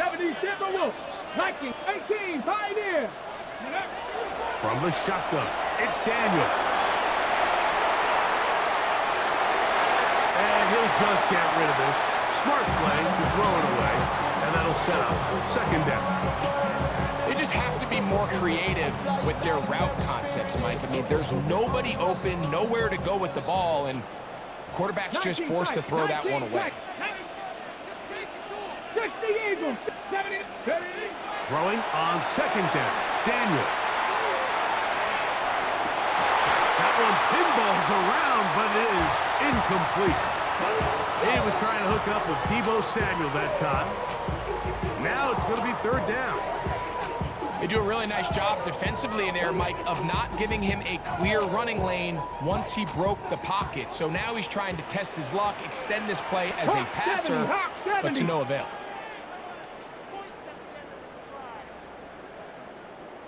70 Timberwolves. Viking 18 Pioneer. From the shotgun, it's Daniel. And he'll just get rid of this. Smart play to throw it away, and that'll set up second down. They just have to be more creative with their route concepts, Mike. I mean, there's nobody open, nowhere to go with the ball, and quarterback's just forced to throw that one away. 60 Eagles. 70. Throwing on second down, Daniel. That one pinballs around, but it is incomplete. He was trying to hook up with Deebo Samuel that time. Now it's going to be third down. They do a really nice job defensively in there, Mike, of not giving him a clear running lane once he broke the pocket. So now he's trying to test his luck, extend this play as a passer, but to no avail.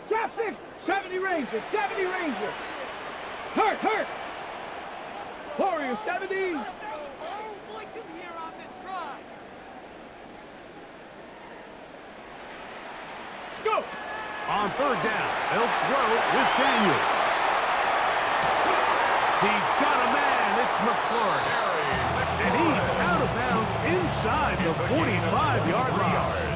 Top 6, 70 Rangers, 70 Rangers. Hurt. Warriors 70. Go. On third down, they'll throw with Daniels. He's got a man, it's McClure. And he's out of bounds inside the 45-yard line.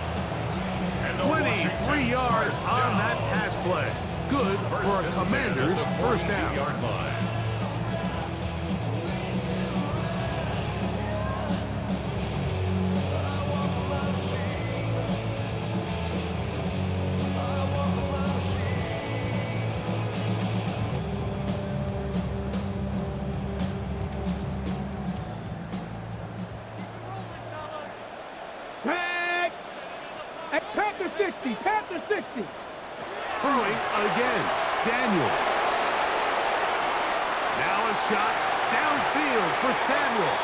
23 yards on that pass play. Good for a Commander's first down. Panther 60, Panther 60. Throwing again, Daniel. Now a shot downfield for Samuel.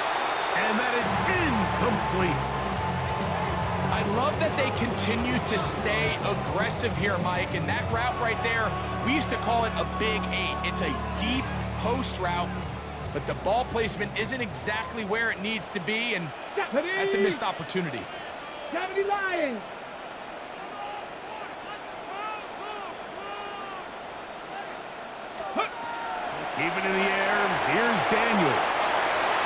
And that is incomplete. I love that they continue to stay aggressive here, Mike. And that route right there, we used to call it a big 8. It's a deep post route, but the ball placement isn't exactly where it needs to be, and that's a missed opportunity. 70 Lions. Keep it in the air. Here's Daniels.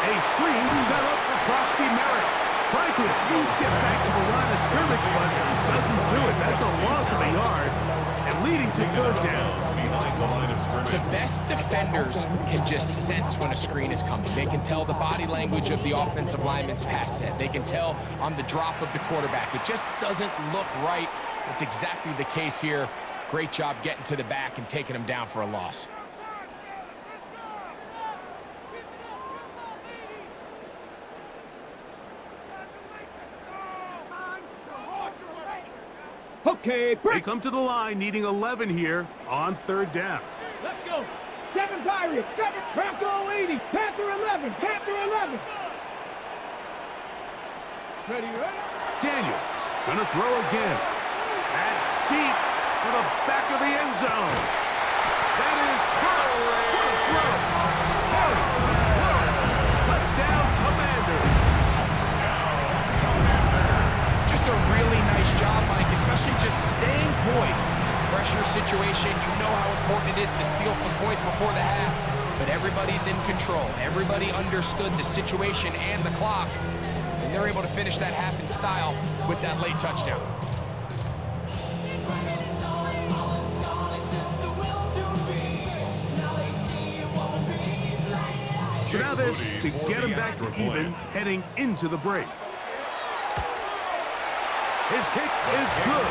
A screen set up for Krosky Merritt. Tried to at least get back to the line of scrimmage, but doesn't do it. That's a loss of a yard. And leading to third down. The best defenders can just sense when a screen is coming. They can tell the body language of the offensive lineman's pass set. They can tell on the drop of the quarterback. It just doesn't look right. It's exactly the case here. Great job getting to the back and taking him down for a loss. Okay, they come to the line needing 11 here on third down. Let's go. 7 Pirates, 7 Bronco 80, Panther 11, Panther 11. Ready? Daniels gonna throw again. That's deep for the back of the end zone. That is touchdown, Commanders. Just a really nice job, Mike, especially just staying poised. Pressure situation, you know how important it is to steal some points before the half, but everybody's in control. Everybody understood the situation and the clock, and they're able to finish that half in style with that late touchdown. So now this to get him back to even heading into the break. His kick is good,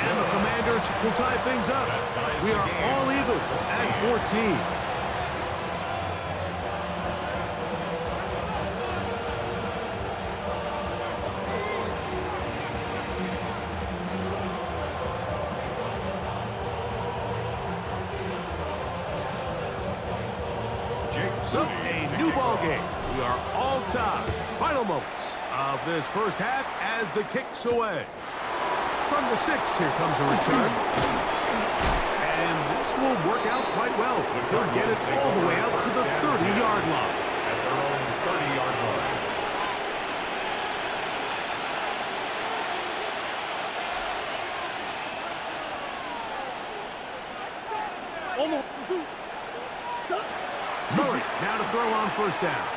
and the Commanders will tie things up. We are all even at 14. So, a new ball game. We are all tied. Final moments of this first half as the kick's away. From the 6, here comes a return. And this will work out quite well. He'll get it all the way out to the 30-yard line. At their own 30-yard line. Murray now to throw on first down.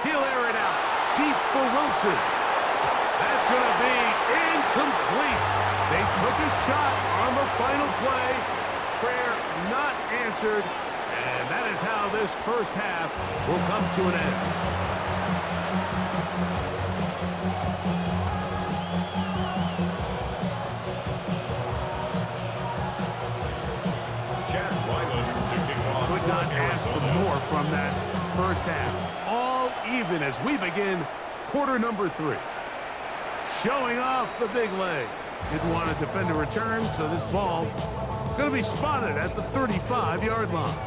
He'll air it out deep for Wilson. That's going to be incomplete. They took a shot on the final play. Prayer not answered. And that is how this first half will come to an end. Could not ask for more from that first half. All even as we begin quarter number 3. Showing off the big leg. Didn't want to defend a return, so this ball going to be spotted at the 35-yard line.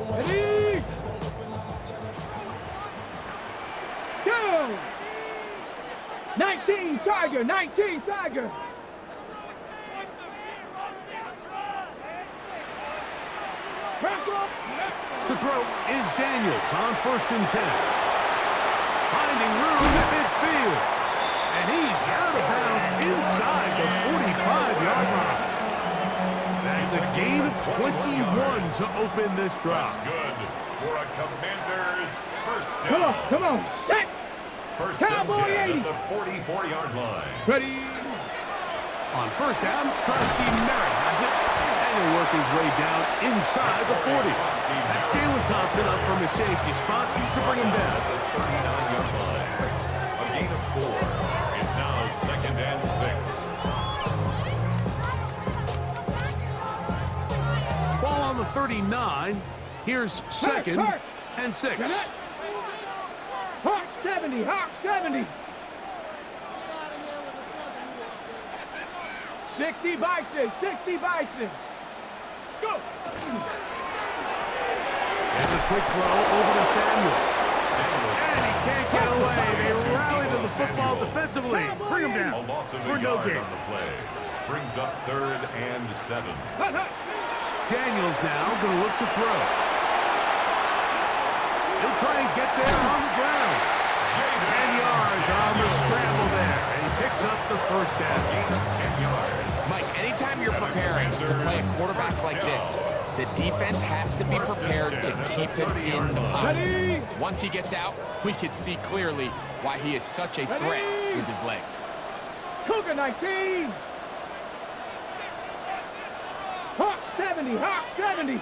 Ready? Go! 19 Tiger, 19 Tiger. To throw is Daniels on 1st and 10. Finding room at midfield. And he's out of bounds inside the 45-yard line. That's a gain of 21 to open this drive. That's good for a Commander's first down. Come on, set. First Cowboy and 10 80. at the 44-yard line. Ready? On first down, Krusty Merritt has it. And he'll work his way down inside the 40. That's Jalen Thompson up from his safety spot to bring him down. The 39-yard line. A gain of 4. It's now 2nd and 6. Ball on the 39. Here's 2nd and 6. Hawk 70, Hawk 70. 60 Bison, 60 Bison. Go. It's a quick throw over to Samuel. And he can't get away. They rally to the football defensively. Bring him A down loss of for a no yard gain. on the play. Brings up 3rd and 7. Daniels now going to look to throw. He'll try and get there on the ground. 10 yards on the scramble there. And he picks up the first down. Gain of 10 yards. Mike, anytime you're preparing to play a quarterback like this, the defense has to be prepared to keep him in the pocket. Once he gets out, we can see clearly why he is such a threat with his legs. Cougar 19. Hawk 70, Hawk 70.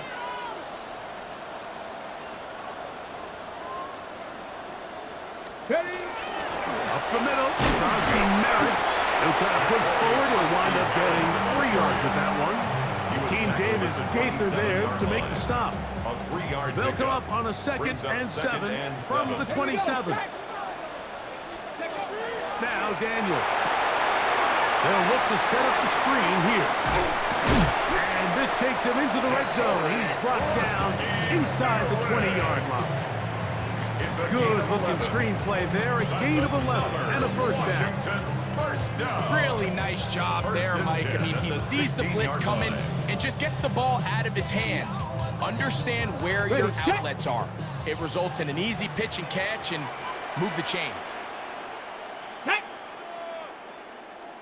Ready? Up the middle, Krusty Merritt. He'll try to push forward and wind up getting 3 yards with that one. Keem Davis Gaither there to make the stop. A 3-yard They'll come pickup. up on a 2nd and 7 from the 27. Now Daniels. They'll look to set up the screen here. And this takes him into the red zone. He's brought down inside the 20-yard line. Good-looking screenplay there. A gain of 11 and a first down. First down. Really nice job there, Mike. I mean, he sees the blitz coming and just gets the ball out of his hands. Understand where your outlets are. It results in an easy pitch and catch and move the chains.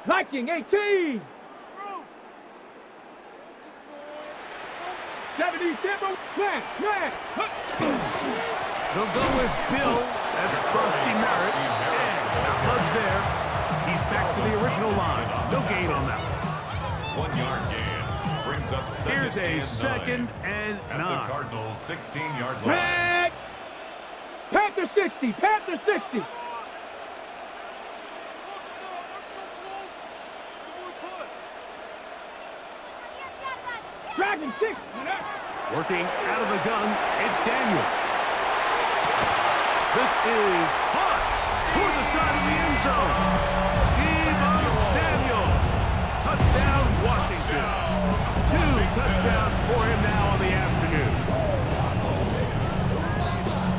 Viking 18. 70 Timber. Smash. They'll go with Bill. That's Krusty Merritt. And not much there. He's back to the original line. No gain on that one. 1 yard gain. Brings up second. Here's a and 2nd 9 and at 9. the Cardinals' 16-yard line. Back. Panther 60, Panther 60. Dragon 6. Working out of the gun, it's Daniels. This is hot toward the side of the end zone. Ima Samuel. Touchdown, Washington. 2 touchdowns for him now on the afternoon.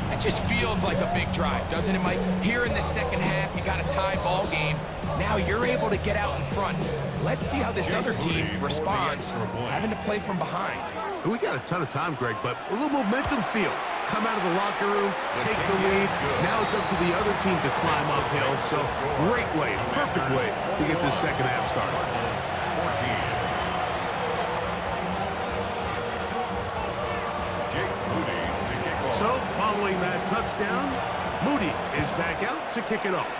That just feels like a big drive, doesn't it, Mike? Here in the second half, you got a tie ball game. Now you're able to get out in front. Let's see how this other team responds, having to play from behind. We got a ton of time, Greg, but a little momentum feel. Come out of the locker room, take the lead. Now it's up to the other team to climb uphill. So great way, perfect way to get this second half started. So following that touchdown, Moody is back out to kick it off.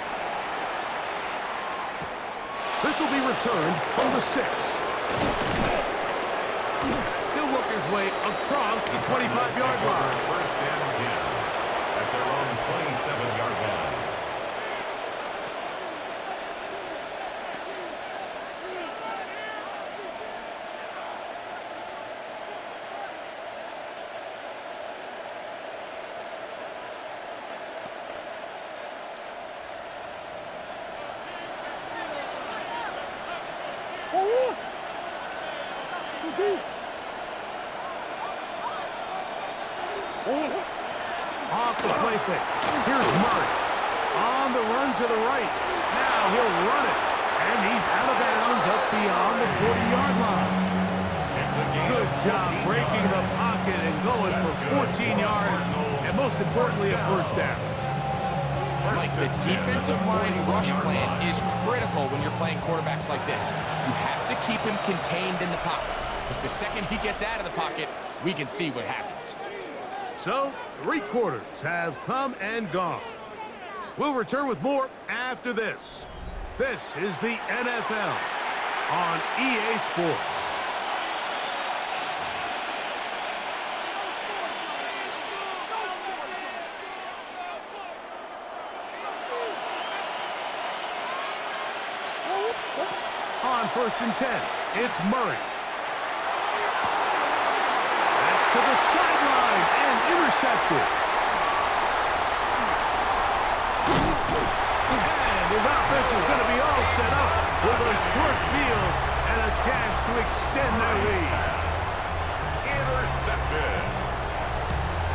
This will be returned from the 6. He'll work his way across the 25-yard line. First and 10 at their own 27-yard line. Off the play fake. Here's Murray. On the run to the right. Now he'll run it. And he's out of bounds up beyond the 40-yard line. Good job breaking the pocket and going for 14 yards. And most importantly, a first down. Like the defensive line rush plan is critical when you're playing quarterbacks like this. You have to keep him contained in the pocket. Because the second he gets out of the pocket, we can see what happens. So, 3 quarters have come and gone. We'll return with more after this. This is the NFL on EA Sports. On 1st and 10, it's Murray. That's to the sideline and intercepted. And his offense is going to be all set up with a short field and a chance to extend their lead. Intercepted.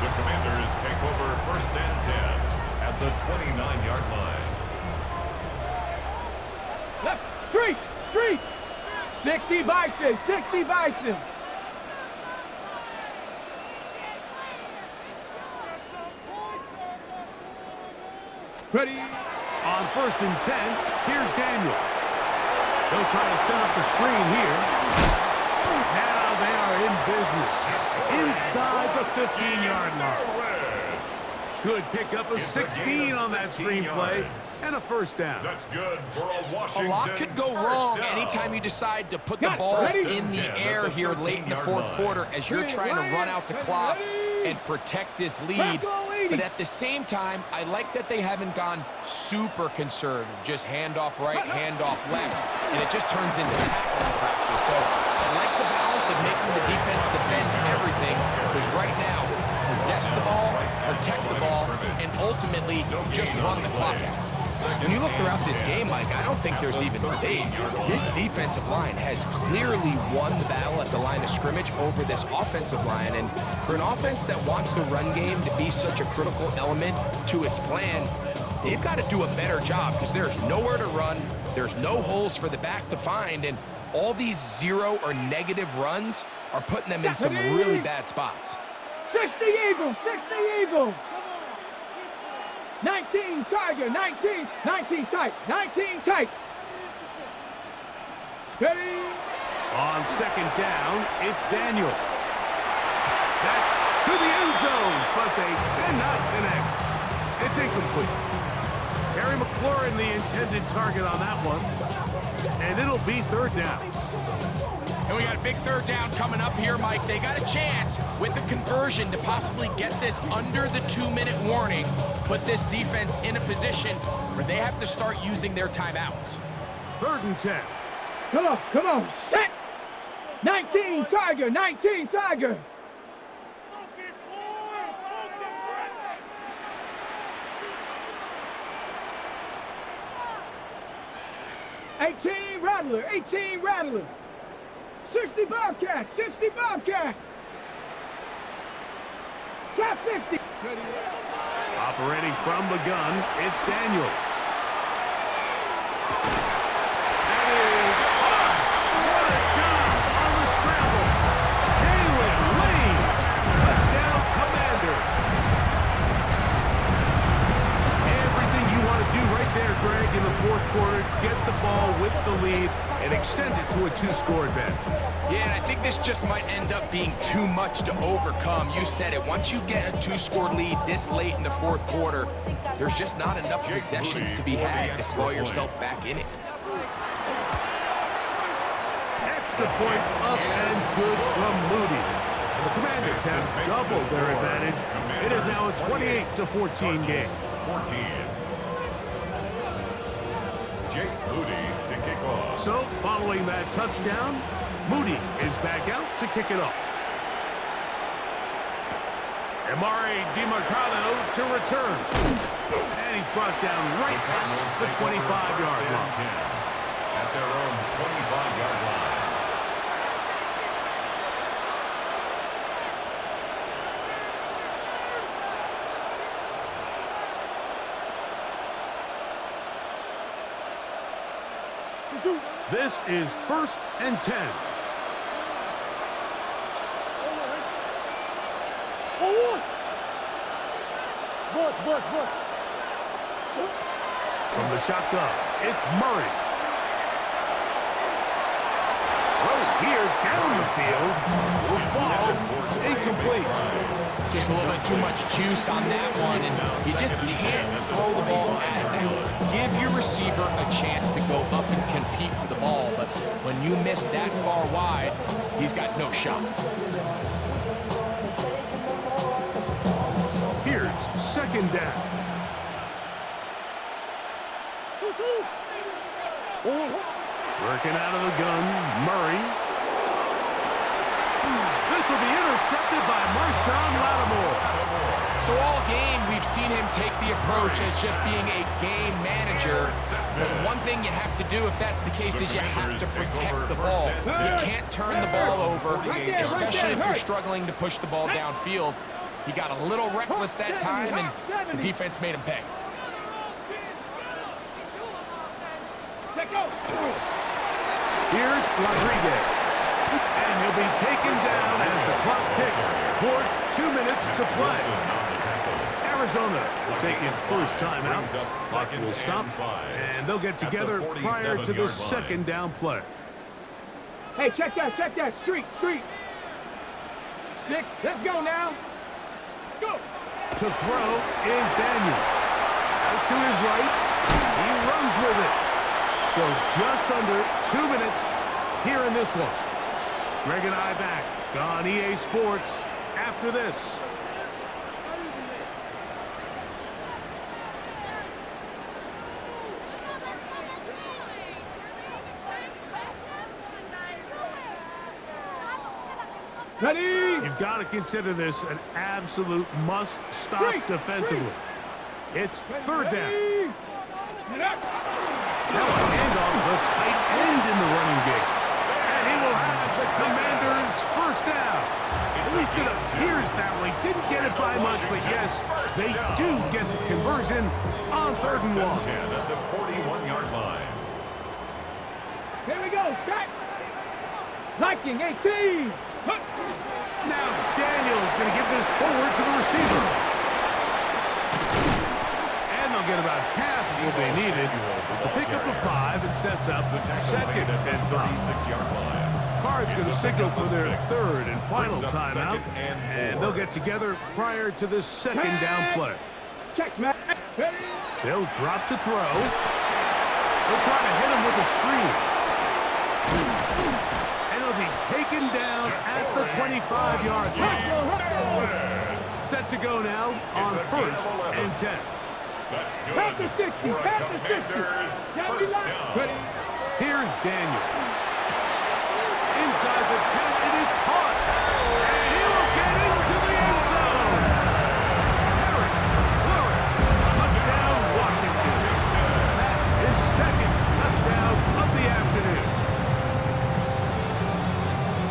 The Commanders take over 1st and 10 at the 29-yard line. Left, street, street. 60 Bison, 60 Bison. Ready? On 1st and 10, here's Daniels. They'll try to set up the screen here. Now they are in business inside the 15-yard line. Good pickup of 16 on that screenplay and a first down. That's good for a Washington. A lot could go wrong anytime you decide to put the ball in the air here late in the 4th quarter as you're trying to run out the clock and protect this lead. But at the same time, I like that they haven't gone super conservative. Just handoff right, handoff left, and it just turns into tackling practice. So I like the balance of making the defense defend everything, because right now, possess the ball, protect the ball, and ultimately just run the clock out. When you look throughout this game, Mike, I don't think there's even debate. This defensive line has clearly won the battle at the line of scrimmage over this offensive line. And for an offense that wants the run game to be such a critical element to its plan, they've got to do a better job because there's nowhere to run, there's no holes for the back to find, and all these 0 or negative runs are putting them in some really bad spots. 60 Eagles, 60 Eagles. 19 Tiger, 19 tight, 19 tight. Ready? On 2nd down, it's Daniels. That's to the end zone, but they cannot connect. It's incomplete. Terry McLaurin, the intended target on that one. And it'll be 3rd down. And we got a big third down coming up here, Mike. They got a chance with a conversion to possibly get this under the 2-minute warning, put this defense in a position where they have to start using their timeouts. 3rd and 10. Come on, set! 19 Tiger, 19 Tiger! Rattler, 18 Rattler. 60 Bobcat, 60 Bobcat. Top 60. Operating from the gun, it's Daniels. That is hard. What a job on the scramble. Jalen Lane. Touchdown, Commanders. Everything you want to do right there, Greg, in the 4th quarter. Get the ball with the lead and extend it to a 2-score advantage. Yeah, and I think this just might end up being too much to overcome. You said it. Once you get a 2-score lead this late in the 4th quarter, there's just not enough possessions to be had to throw yourself back in it. Extra point up and good from Moody. And the Commanders have doubled their advantage. It is now a 28-14 game. 14. Jake Moody to kick off. So, following that touchdown, Moody is back out to kick it off. Amari DiMarcano to return. And he's brought down right at the 25-yard line. At their own 25-yard line. This is 1st and 10. From the shotgun, it's Murray. Throw here down the field. Will fall incomplete. Just a little bit too much juice on that one, and you just can't throw the ball out of bounds. Give your receiver a chance to go up and compete for the ball, but when you miss that far wide, he's got no shot. Here's 2nd down. Working out of the gun, Murray. This will be intercepted by Marshawn Lattimore. So all game, we've seen him take the approach as just being a game manager. But one thing you have to do, if that's the case, is you have to protect the ball. You can't turn the ball over, especially if you're struggling to push the ball downfield. He got a little reckless that time, and the defense made him pay. Here's Rodriguez. And he'll be taken down as the clock ticks towards 2 minutes to play. Arizona will take its first timeout. Clock will stop, and they'll get together prior to the 2nd down play. Hey, check that. Street. 6, let's go now. Go. To throw is Daniels. Out to his right. He runs with it. So just under 2 minutes here in this one. Greg and I back on EA Sports after this. Ready? You've got to consider this an absolute must-stop defensively. It's 3rd down. Now a handoff to the tight end in the running game. And he will have the Commanders' first down. At least it appears that way. Didn't get it by much, but yes, they do get the conversion on 3rd and 1. At the 41-yard line. Here we go, back. Liking 18. Now Daniels going to give this forward to the receiver. And they'll get about half of what they needed. It's a pickup of 5 and sets up the 2nd and 36-yard line. Cards going to signal for their 3rd and final timeout. And they'll get together prior to the 2nd down play. Checks, man. They'll drop to throw. They'll try to hit him with a screen. And They'll be taken down at the 25-yard line. Set to go now on 1st and 10. That's good. Past the 60, For the past the 60. Commanders, Down the first line. down. Ready. Here's Daniel. Inside the 10, it is caught. And he will get into the end zone. Herrick, Flurry, touchdown, Washington. That is second touchdown of the afternoon.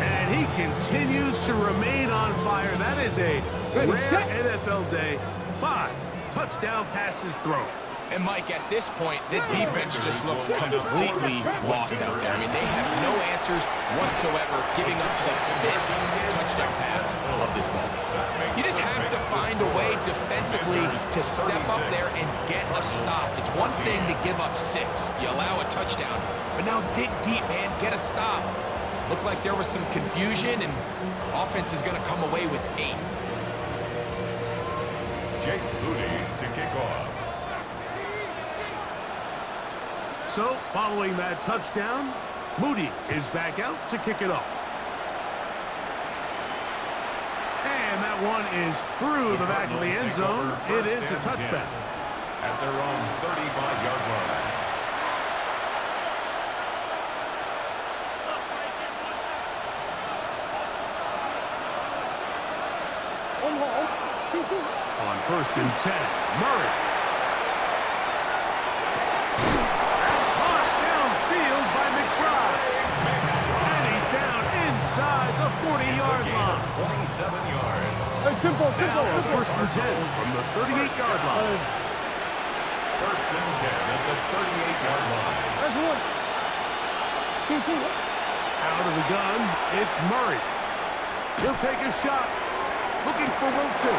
And he continues to remain on fire. That is a rare NFL day. 5 touchdown passes thrown. And Mike, at this point, the defense just looks completely lost out there. I mean, they have no answers whatsoever, giving up the 5th touchdown pass of this ball. You just have to find a way defensively to step up there and get a stop. It's one thing to give up 6. You allow a touchdown, but now dig deep, man, get a stop. Looked like there was some confusion, and offense is going to come away with 8. Jake Moody to kick off. So, following that touchdown, Moody is back out to kick it off. And that one is through the back of the end zone. It is a touchback. At their own 35-yard line. On 1st and 10, Murray. That's caught downfield by McBride. And he's down inside the 40-yard line. 27 yards. Now on 1st and 10 from the 38-yard line. 1st and 10 at the 38-yard line. Out of the gun, it's Murray. He'll take a shot. Looking for Wilson.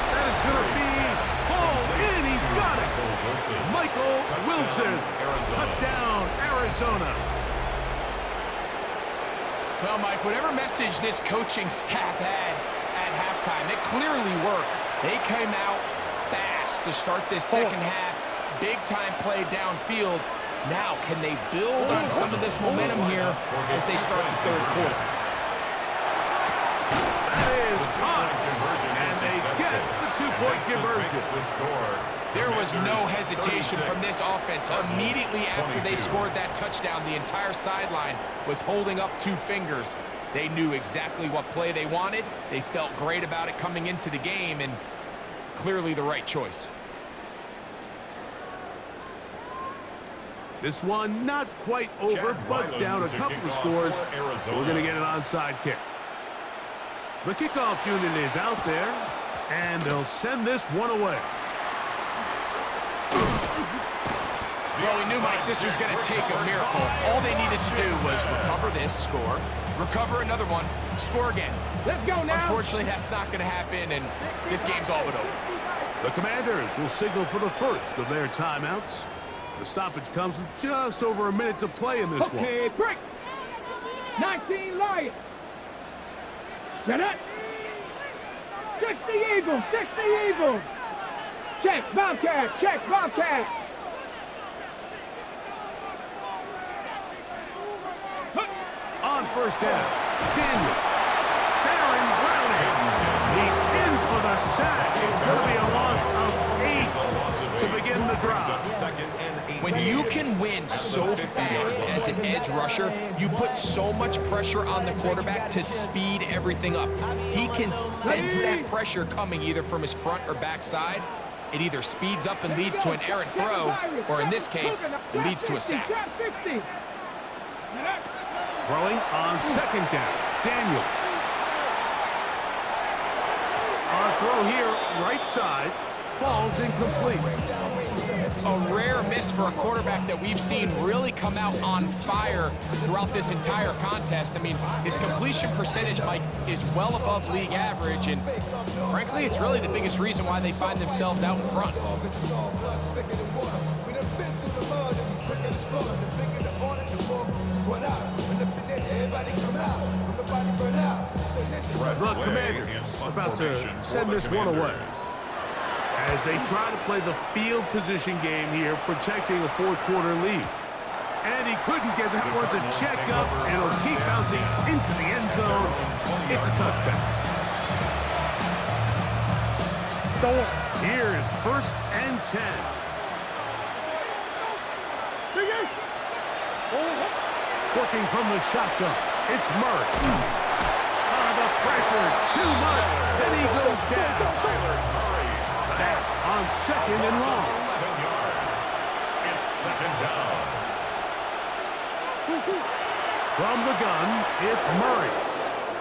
That is going to be hauled in. He's got it. Michael Wilson. Touchdown, Arizona. Well, Mike, whatever message this coaching staff had at halftime, it clearly worked. They came out fast to start this second half. Big-time play downfield. Now, can they build on some of this momentum here as they start the 3rd quarter? That is caught. And they get the 2-point conversion. There was no hesitation from this offense. Immediately after they scored that touchdown, the entire sideline was holding up 2 fingers. They knew exactly what play they wanted. They felt great about it coming into the game, and clearly the right choice. This one not quite over, but down a couple of scores. We're going to get an onside kick. The kickoff unit is out there, and they'll send this one away. Well, we knew, Mike, this was going to take a miracle. All they needed to do was recover this, score, recover another one, score again. Let's go now. Unfortunately, that's not going to happen, and this game's all but over. The Commanders will signal for the first of their timeouts. The stoppage comes with just over a minute to play in this one. Okay, break. 19 Lions. Set up. 60 Eagles, 60 Eagles. Check, Bobcat, check, Bobcat. On 1st down, Daniel. Baron Browning. He's in for the sack. It's going to be a loss of 8 to begin the drive. When you can win so fast as an edge rusher, you put so much pressure on the quarterback to speed everything up. He can sense that pressure coming either from his front or back side. It either speeds up and leads to an errant throw, or in this case, it leads to a sack. Throwing on 2nd down, Daniel. Our throw here, right side, falls incomplete. A rare miss for a quarterback that we've seen really come out on fire throughout this entire contest. I mean, his completion percentage, Mike, is well above league average, and frankly, it's really the biggest reason why they find themselves out in front. The Commanders about to send this one away as they try to play the field position game here, protecting a 4th quarter lead. And he couldn't get that one to check up, and it'll keep bouncing into the end zone. It's a touchback. Here's 1st and 10. Working from the shotgun, it's Murray. The pressure, too much, then he goes down. Back on 2nd and long. 11 yards. It's 2nd down. From the gun, it's Murray.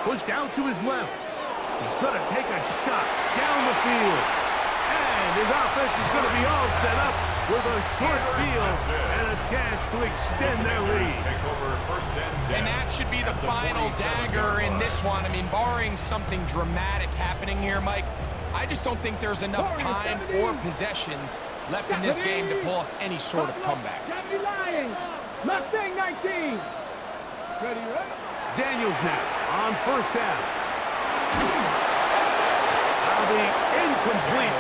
Pushed out to his left. He's going to take a shot down the field. And his offense is going to be all set up with a short field and a chance to extend their lead. Take over 1st and 10. And that should be the final dagger in this one. I mean, barring something dramatic happening here, Mike, I just don't think there's enough time or possessions left in this game to pull off any sort of comeback. Mustang 19. Ready, right? Daniels now on 1st down. That'll be incomplete.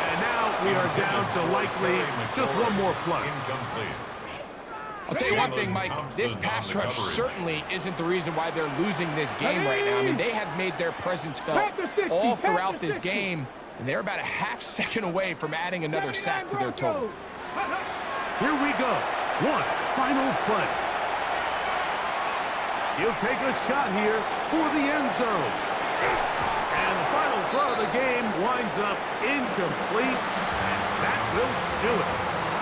And now we are down to likely just one more play. Incomplete. I'll tell you one thing, Mike, this pass rush certainly isn't the reason why they're losing this game right now. I mean, they have made their presence felt all throughout this game, and they're about a half second away from adding another sack to their total. Here we go. One final play. He'll take a shot here for the end zone. And the final throw of the game winds up incomplete, and that will do it.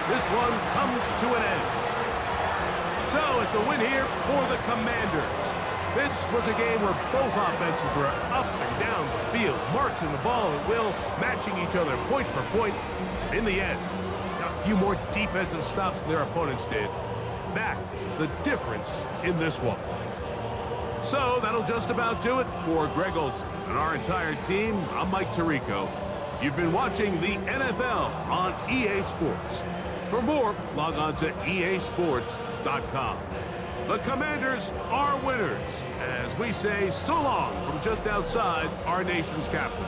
This one comes to an end. So it's a win here for the Commanders. This was a game where both offenses were up and down the field, marching the ball at will, matching each other point for point. In the end, got a few more defensive stops than their opponents did. That is the difference in this one. So that'll just about do it for Greg Olson and our entire team. I'm Mike Tirico. You've been watching the NFL on EA Sports. For more, log on to easports.com. The Commanders are winners, as we say so long from just outside our nation's capital.